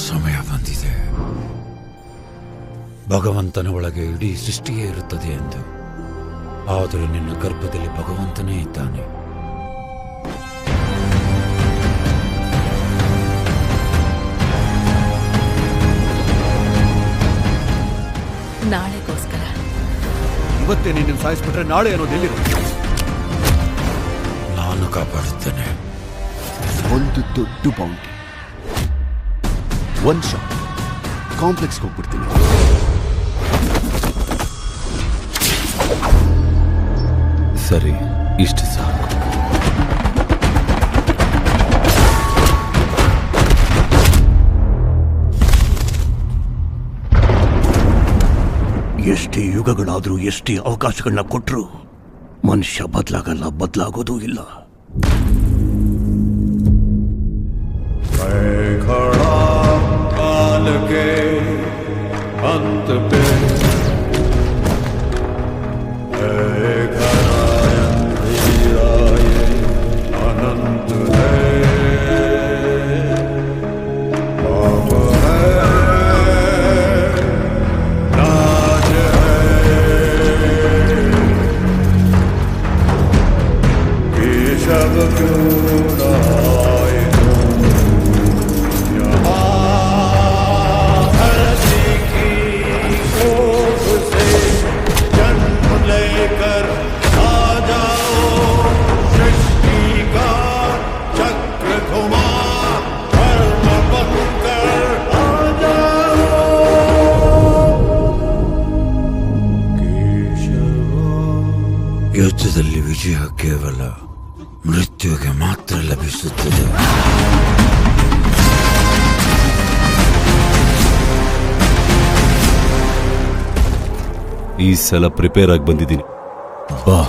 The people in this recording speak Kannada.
ಸಮಯ ಬಂದಿದೆ. ಭಗವಂತನ ಒಳಗೆ ಇಡೀ ಸೃಷ್ಟಿಯೇ ಇರುತ್ತದೆ ಎಂದು. ಆದರೆ ನಿನ್ನ ಗರ್ಭದಲ್ಲಿ ಭಗವಂತನೇ ಇದ್ದಾನೆ. ನಾಳೆಗೋಸ್ಕರ ಇವತ್ತೇ ನೀನು ಸಾಯಿಸ್ಬಿಟ್ರೆ ನಾಳೆ ಅನ್ನೋದು ಎಲ್ಲಿರುತ್ತೆ? ನಾನು ಕಾಪಾಡುತ್ತೇನೆ. ಒಂದು ದೊಡ್ಡ ಬೌಂಟಿ, ಒಂದು ಶಾಟ್, ಕಾಂಪ್ಲೆಕ್ಸ್ಗೆ ಹೋಗ್ಬಿಡ್ತೀನಿ. ಸರಿ, ಇಷ್ಟು ಸಾಕು. ಎಷ್ಟೇ ಯುಗಗಳಾದ್ರೂ ಎಷ್ಟೇ ಅವಕಾಶಗಳನ್ನ ಕೊಟ್ಟರು ಮನುಷ್ಯ ಬದಲಾಗಲ್ಲ, ಬದಲಾಗೋದೂ ಇಲ್ಲ. ಯುದ್ಧದಲ್ಲಿ ವಿಜಯ ಕೇವಲ ಮೃತ್ಯುವಿಗೆ ಮಾತ್ರ ಲಭಿಸುತ್ತದೆ. ಈ ಸಲ ಪ್ರಿಪೇರ್ ಆಗಿ ಬಂದಿದ್ದೀನಿ. ಬಾ.